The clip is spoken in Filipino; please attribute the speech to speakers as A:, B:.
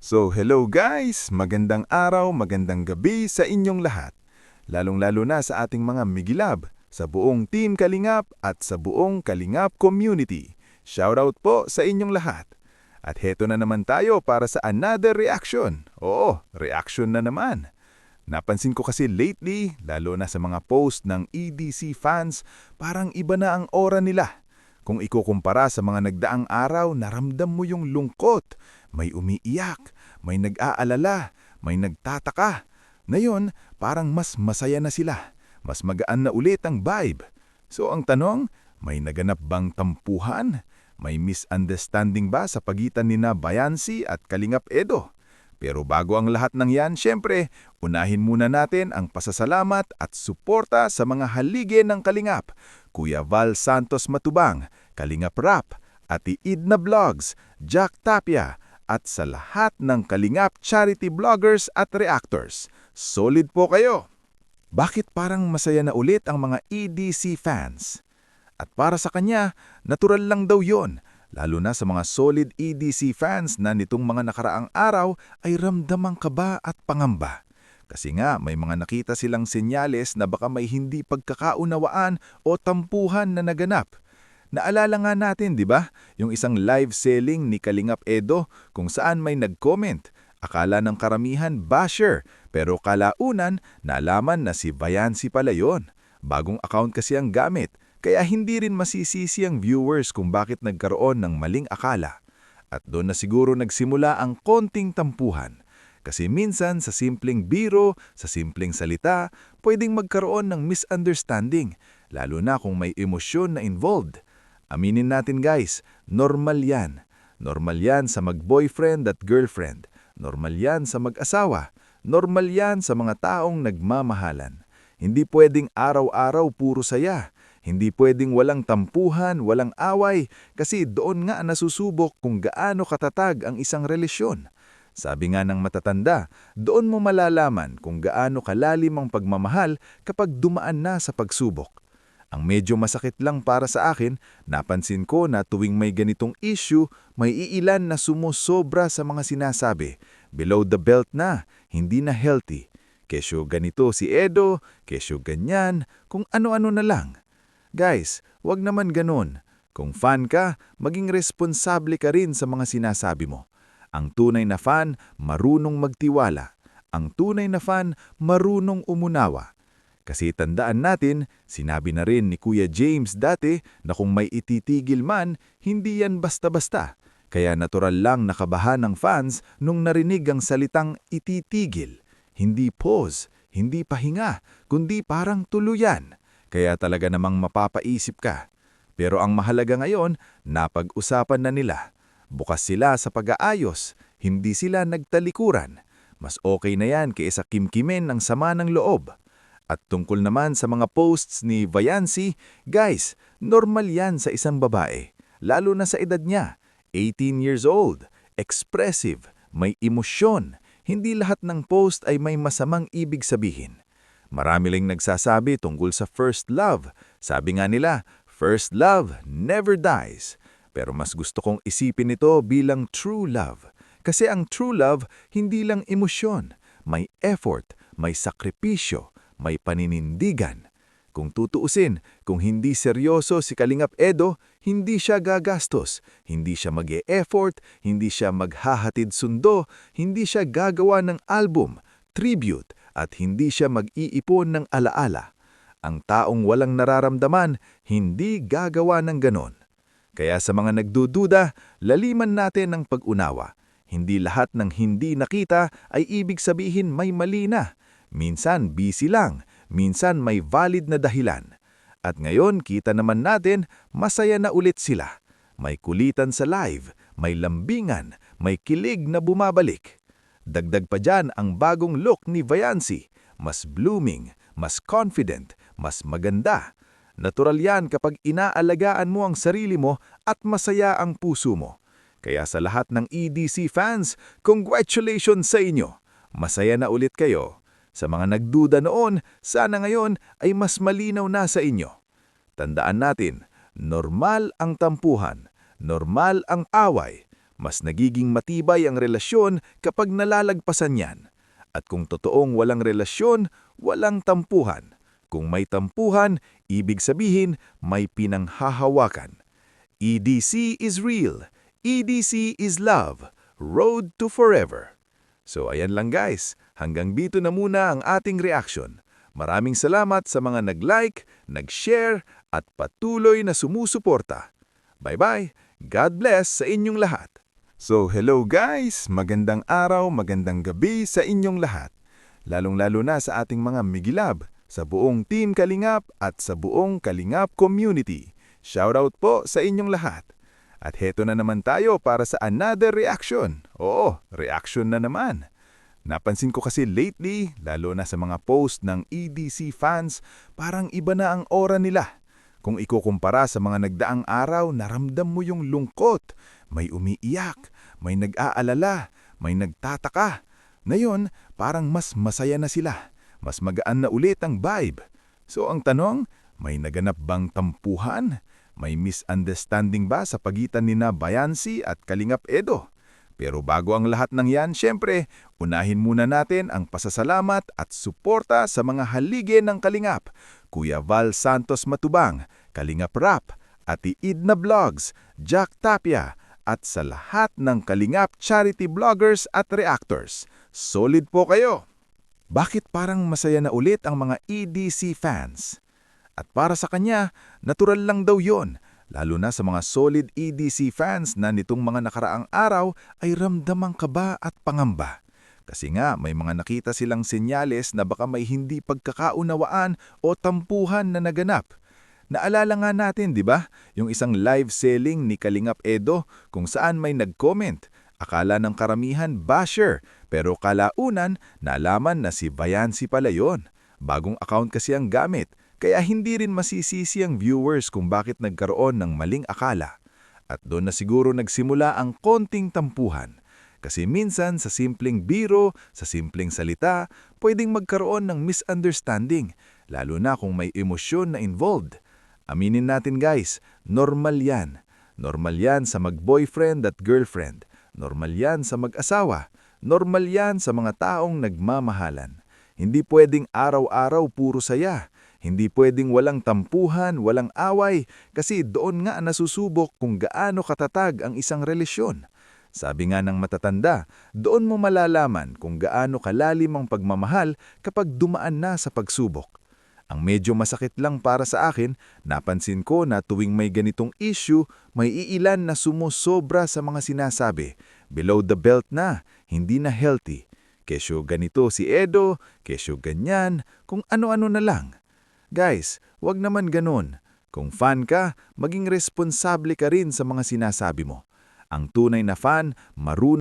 A: So hello guys! Magandang araw, magandang gabi sa inyong lahat. Lalong-lalo na sa ating mga Migilab, sa buong Team Kalingap at sa buong Kalingap community. Shoutout po sa inyong lahat. At heto na naman tayo para sa another reaction. Oo, reaction na naman. Napansin ko kasi lately, lalo na sa mga post ng EDC fans, parang iba na ang aura nila. Kung ikukumpara sa mga nagdaang araw, naramdam mo yung lungkot. May umiiyak, may nag-aalala, may nagtataka. Ngayon, parang mas masaya na sila. Mas magaan na ulit ang vibe. So ang tanong, may naganap bang tampuhan? May misunderstanding ba sa pagitan nina Bayansi at Kalingap Edo? Pero bago ang lahat ng yan, syempre, unahin muna natin ang pasasalamat at suporta sa mga haligi ng Kalingap. Kuya Val Santos Matubang, Kalingap Rap, Ati Idna Vlogs, Jack Tapia, at sa lahat ng Kalingap charity vloggers at reactors. Solid po kayo! Bakit parang masaya na ulit ang mga EDC fans? At para sa kanya, natural lang daw yon. Lalo na sa mga solid EDC fans na nitong mga nakaraang araw ay ramdamang kaba at pangamba. Kasi nga may mga nakita silang senyales na baka may hindi pagkakaunawaan o tampuhan na naganap. Naalala nga natin, di ba? Yung isang live selling ni Kalingap Edo kung saan may nag-comment. Akala ng karamihan basher, pero kalaunan nalaman na si Bayansi pala yun. Bagong account kasi ang gamit. Kaya hindi rin masisisi ang viewers kung bakit nagkaroon ng maling akala. At doon na siguro nagsimula ang konting tampuhan. Kasi minsan sa simpleng biro, sa simpleng salita, pwedeng magkaroon ng misunderstanding, lalo na kung may emosyon na involved. Aminin natin guys, normal yan. Normal yan sa mag-boyfriend at girlfriend. Normal yan sa mag-asawa. Normal yan sa mga taong nagmamahalan. Hindi pwedeng araw-araw puro saya. Hindi pwedeng walang tampuhan, walang away, kasi doon nga nasusubok kung gaano katatag ang isang relasyon. Sabi nga ng matatanda, doon mo malalaman kung gaano kalalim ang pagmamahal kapag dumaan na sa pagsubok. Ang medyo masakit lang para sa akin, napansin ko na tuwing may ganitong issue, may iilan na sumusobra sa mga sinasabi. Below the belt na, hindi na healthy. Kesyo ganito si Edo, kesyo ganyan, kung ano-ano na lang. Guys, wag naman ganun. Kung fan ka, maging responsable ka rin sa mga sinasabi mo. Ang tunay na fan, marunong magtiwala. Ang tunay na fan, marunong umunawa. Kasi tandaan natin, sinabi na rin ni Kuya James dati na kung may ititigil man, hindi yan basta-basta. Kaya natural lang nakabahan ng fans nung narinig ang salitang ititigil. Hindi pause, hindi pahinga, kundi parang tuluyan. Kaya talaga namang mapapaisip ka. Pero ang mahalaga ngayon, napag-usapan na nila. Bukas sila sa pag-aayos, hindi sila nagtalikuran. Mas okay na yan kaysa kimkimen ng sama ng loob. At tungkol naman sa mga posts ni Bayansi, guys, normal yan sa isang babae. Lalo na sa edad niya, 18 years old, expressive, may emosyon. Hindi lahat ng post ay may masamang ibig sabihin. Marami lang nagsasabi tungkol sa first love. Sabi nga nila, first love never dies. Pero mas gusto kong isipin ito bilang true love. Kasi ang true love, hindi lang emosyon. May effort, may sakripisyo, may paninindigan. Kung tutuusin, kung hindi seryoso si Kalingap Edo, hindi siya gagastos, hindi siya mag-e-effort, hindi siya maghahatid sundo, hindi siya gagawa ng album, tribute, at hindi siya mag-iipon ng alaala. Ang taong walang nararamdaman, hindi gagawa ng ganon. Kaya sa mga nagdududa, laliman natin ang pag-unawa. Hindi lahat ng hindi nakita ay ibig sabihin may mali na. Minsan busy lang, minsan may valid na dahilan. At ngayon kita naman natin, masaya na ulit sila. May kulitan sa live, may lambingan, may kilig na bumabalik. Dagdag pa dyan ang bagong look ni Bayansi. Mas blooming, mas confident, mas maganda. Natural yan kapag inaalagaan mo ang sarili mo at masaya ang puso mo. Kaya sa lahat ng EDC fans, congratulations sa inyo! Masaya na ulit kayo. Sa mga nagduda noon, sana ngayon ay mas malinaw na sa inyo. Tandaan natin, normal ang tampuhan, normal ang away. Mas nagiging matibay ang relasyon kapag nalalagpasan yan. At kung totoong walang relasyon, walang tampuhan. Kung may tampuhan, ibig sabihin may pinanghahawakan. EDC is real. EDC is love. Road to forever. So ayan lang guys, hanggang dito na muna ang ating reaction. Maraming salamat sa mga nag-like, nag-share at patuloy na sumusuporta. Bye-bye. God bless sa inyong lahat. So hello guys, magandang araw, magandang gabi sa inyong lahat. Lalong-lalo na sa ating mga Migilab, sa buong Team Kalingap at sa buong Kalingap community. Shoutout po sa inyong lahat. At heto na naman tayo para sa another reaction. Oo, reaction na naman. Napansin ko kasi lately, lalo na sa mga post ng EDC fans, parang iba na ang aura nila. Kung ikukumpara sa mga nagdaang araw, naramdam mo yung lungkot. May umiiyak, may nag-aalala, may nagtataka. Ngayon, parang mas masaya na sila. Mas magaan na ulit ang vibe. So ang tanong, may naganap bang tampuhan? May misunderstanding ba sa pagitan nina Bayansi at Kalingap Edo? Pero bago ang lahat ng yan, syempre, unahin muna natin ang pasasalamat at suporta sa mga haligi ng Kalingap. Kuya Val Santos Matubang, Kalingap Rap, Ati Idna Vlogs, Jack Tapia, at sa lahat ng Kalingap charity vloggers at reactors. Solid po kayo! Bakit parang masaya na ulit ang mga EDC fans? At para sa kanya, natural lang daw yon. Lalo na sa mga solid EDC fans na nitong mga nakaraang araw ay ramdamang kaba at pangamba. Kasi nga may mga nakita silang senyales na baka may hindi pagkakaunawaan o tampuhan na naganap. Naalala nga natin, di ba? Yung isang live selling ni Kalingap Edo kung saan may nag-comment. Akala ng karamihan basher, pero kalaunan nalaman na si Bayansi pala yun. Bagong account kasi ang gamit. Kaya hindi rin masisisi ang viewers kung bakit nagkaroon ng maling akala. At doon na siguro nagsimula ang konting tampuhan. Kasi minsan sa simpleng biro, sa simpleng salita, pwedeng magkaroon ng misunderstanding, lalo na kung may emosyon na involved. Aminin natin guys, normal yan. Normal yan sa mag-boyfriend at girlfriend. Normal yan sa mag-asawa. Normal yan sa mga taong nagmamahalan. Hindi pwedeng araw-araw puro saya. Hindi pwedeng walang tampuhan, walang away, kasi doon nga nasusubok kung gaano katatag ang isang relasyon. Sabi nga ng matatanda, doon mo malalaman kung gaano kalalim ang pagmamahal kapag dumaan na sa pagsubok. Ang medyo masakit lang para sa akin, napansin ko na tuwing may ganitong issue, may iilan na sumusobra sa mga sinasabi. Below the belt na, hindi na healthy. Kesyo ganito si Edo, kesyo ganyan, kung ano-ano na lang. Guys, wag naman ganun. Kung fan ka, maging responsable ka rin sa mga sinasabi mo. Ang tunay na fan, marunong